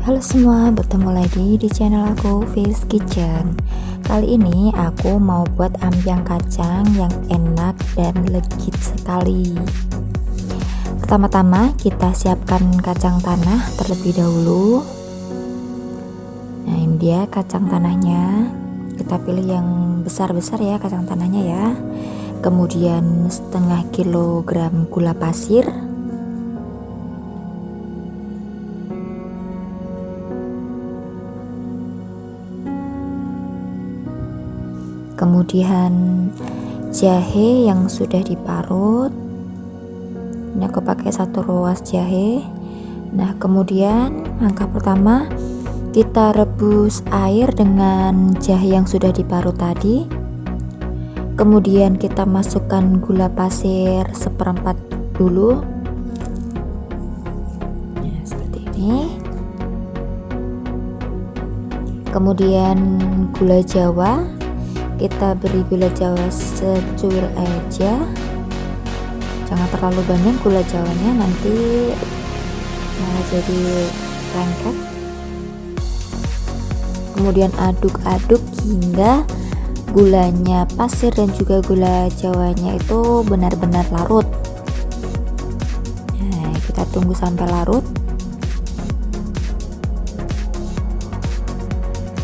Halo semua, bertemu lagi di channel aku, Fish Kitchen. Kali ini aku mau buat ampiang kacang yang enak dan legit sekali. Pertama-tama kita siapkan kacang tanah terlebih dahulu. Nah, ini dia kacang tanahnya. Kita pilih yang besar-besar ya kacang tanahnya ya. Kemudian setengah kilogram gula pasir. Kemudian jahe yang sudah diparut. Ini aku pakai 1 ruas jahe. Nah, kemudian langkah pertama kita rebus air dengan jahe yang sudah diparut tadi. Kemudian kita masukkan gula pasir 1/4 dulu. Nah, seperti ini. Kemudian gula jawa, kita beri gula jawa secuil aja, jangan terlalu banyak gula jawanya, nanti malah jadi lengket. Kemudian aduk-aduk hingga gulanya pasir dan juga gula jawanya itu benar-benar larut. Nah, kita tunggu sampai larut.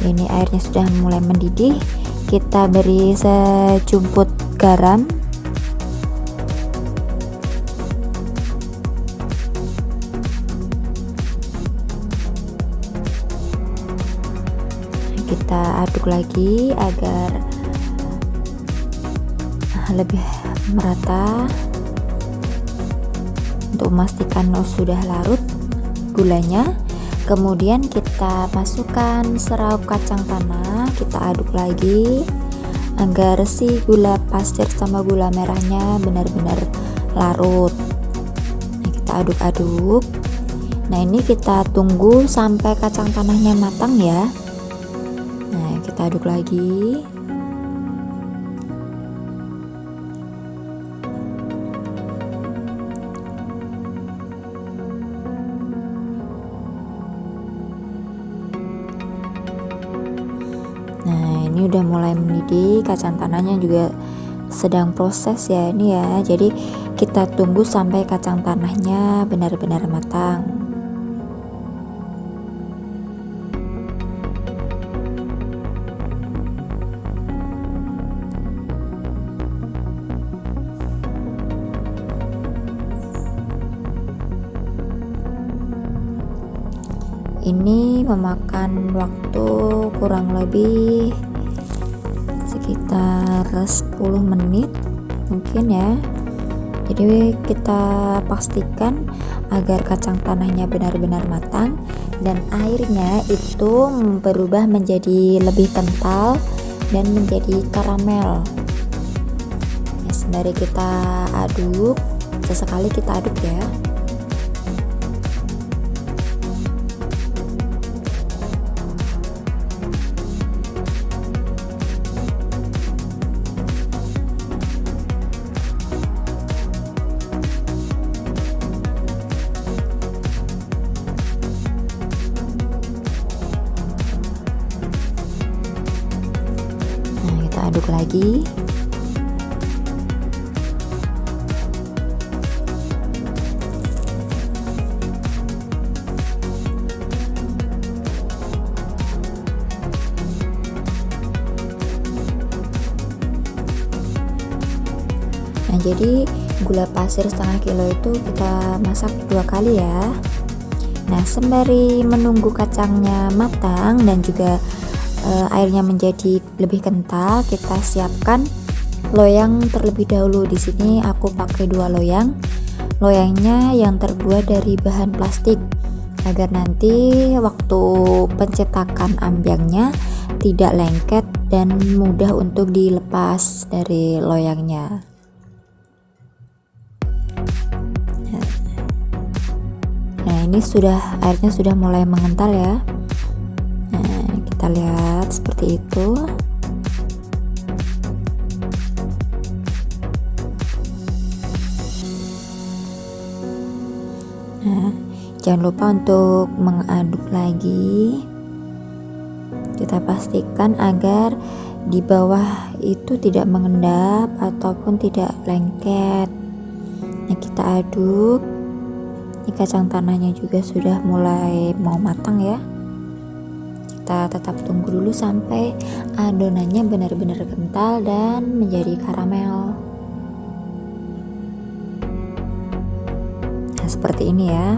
Ini airnya sudah mulai mendidih. Kita beri sejumput garam. Kita aduk lagi agar lebih merata untuk memastikan sudah larut gulanya. Kemudian kita masukkan seraup kacang tanah, kita aduk lagi agar si gula pasir sama gula merahnya benar-benar larut. Nah, kita aduk-aduk. Nah, ini kita tunggu sampai kacang tanahnya matang ya. Nah, kita aduk lagi. Nah, ini udah mulai mendidih, kacang tanahnya juga sedang proses ya ini ya. Jadi kita tunggu sampai kacang tanahnya benar-benar matang. Ini memakan waktu kurang lebih sekitar 10 menit mungkin ya. Jadi kita pastikan agar kacang tanahnya benar-benar matang dan airnya itu berubah menjadi lebih kental dan menjadi karamel. Nah, sembari kita aduk, sesekali kita aduk ya. Aduk lagi. Nah, jadi gula pasir setengah kilo itu kita masak 2 kali ya. Nah, sembari menunggu kacangnya matang dan juga airnya menjadi lebih kental, kita siapkan loyang terlebih dahulu. Di sini aku pakai 2 loyang. Loyangnya yang terbuat dari bahan plastik agar nanti waktu pencetakan ampiangnya tidak lengket dan mudah untuk dilepas dari loyangnya. Nah, ini airnya sudah mulai mengental ya. Kita lihat seperti itu. Nah, Jangan lupa untuk mengaduk lagi. Kita pastikan agar di bawah itu tidak mengendap ataupun tidak lengket. Nah, kita aduk. Ini kacang tanahnya juga sudah mulai mau matang ya. Kita tetap tunggu dulu sampai adonannya benar-benar kental dan menjadi karamel. Nah, seperti ini ya.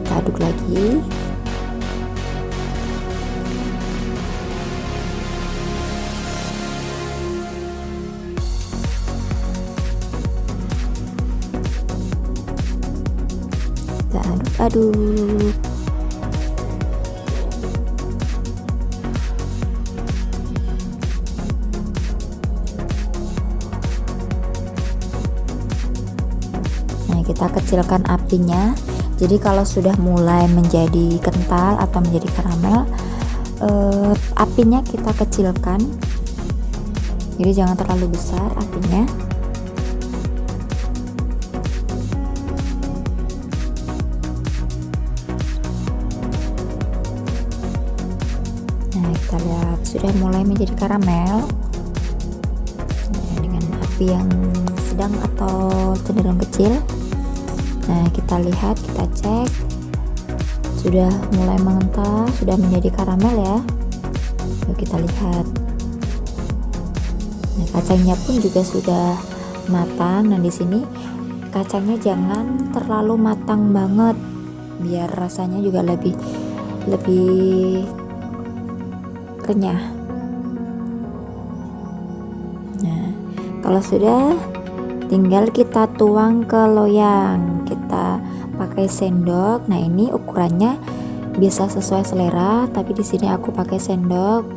Kita aduk lagi. Kita aduk-aduk. Nah, kita kecilkan apinya. Jadi kalau sudah mulai menjadi kental atau menjadi karamel, apinya kita kecilkan. Jadi jangan terlalu besar apinya. Nah, kita lihat sudah mulai menjadi karamel. Nah, dengan api yang sedang atau cenderung kecil. Nah, kita lihat, kita cek, sudah mulai mengental, sudah menjadi karamel ya. Yuk kita lihat. Nah, kacangnya pun juga sudah matang. Nah, di sini kacangnya jangan terlalu matang banget, biar rasanya juga lebih renyah. Nah, kalau sudah, tinggal kita tuang ke loyang. Kita pakai sendok. Nah, ini ukurannya bisa sesuai selera, tapi di sini aku pakai sendok.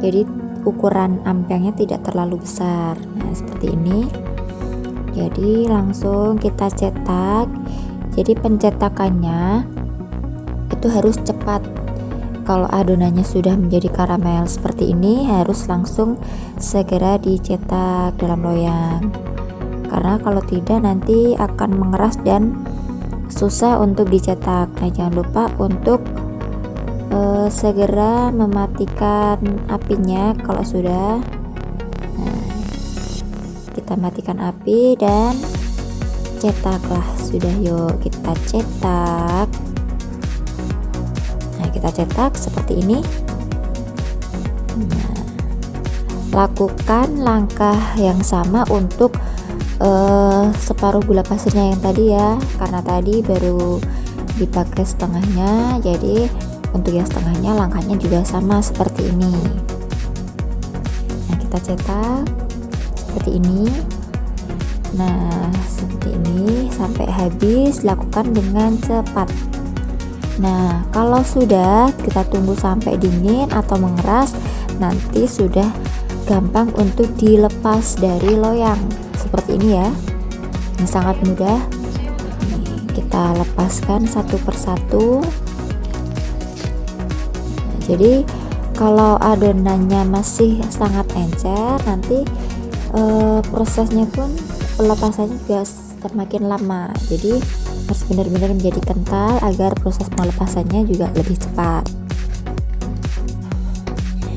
Jadi ukuran ampyangnya tidak terlalu besar. Nah, seperti ini. Jadi langsung kita cetak. Jadi pencetakannya itu harus cepat. Kalau adonannya sudah menjadi karamel seperti ini, harus langsung segera dicetak dalam loyang. Karena kalau tidak nanti akan mengeras dan susah untuk dicetak. Nah, jangan lupa untuk segera mematikan apinya kalau sudah. Nah, kita matikan api dan cetaklah. Sudah, yuk kita cetak. Nah, kita cetak seperti ini. Nah, lakukan langkah yang sama untuk separuh gula pasirnya yang tadi ya, karena tadi baru dipakai setengahnya, jadi untuk yang setengahnya langkahnya juga sama seperti ini. Nah, kita cetak seperti ini. Nah, seperti ini sampai habis, lakukan dengan cepat. Nah, kalau sudah, kita tunggu sampai dingin atau mengeras, nanti sudah gampang untuk dilepas dari loyang. Seperti ini ya. Ini sangat mudah. Nih, kita lepaskan satu persatu. Nah, jadi kalau adonannya masih sangat encer, nanti prosesnya pun pelepasannya juga semakin lama. Jadi harus benar-benar menjadi kental agar proses pelepasannya juga lebih cepat.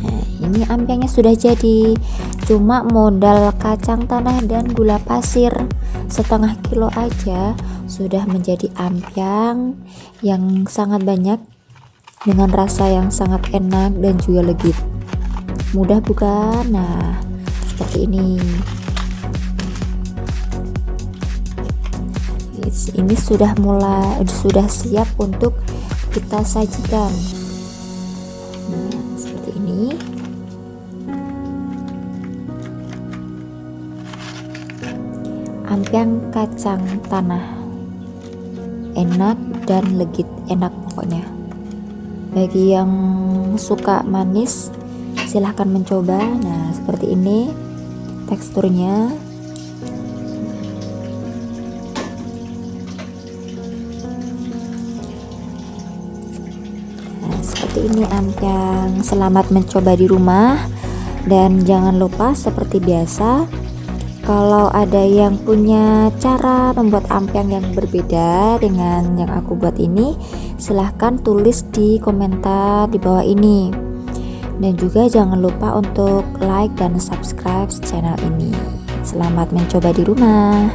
Nah, ini ampyangnya sudah jadi. Cuma modal kacang tanah dan gula pasir setengah kilo aja sudah menjadi ampyang yang sangat banyak dengan rasa yang sangat enak dan juga legit. Mudah bukan? Nah, seperti ini. Ini sudah siap untuk kita sajikan. Nah, seperti ini. Ampyang kacang tanah, enak dan legit, enak pokoknya. Bagi yang suka manis silahkan mencoba. Nah, seperti ini teksturnya. ini ampiang. Selamat mencoba di rumah, dan jangan lupa seperti biasa, kalau ada yang punya cara membuat ampiang yang berbeda dengan yang aku buat ini, silahkan tulis di komentar di bawah ini. Dan juga jangan lupa untuk like dan subscribe channel ini. Selamat mencoba di rumah.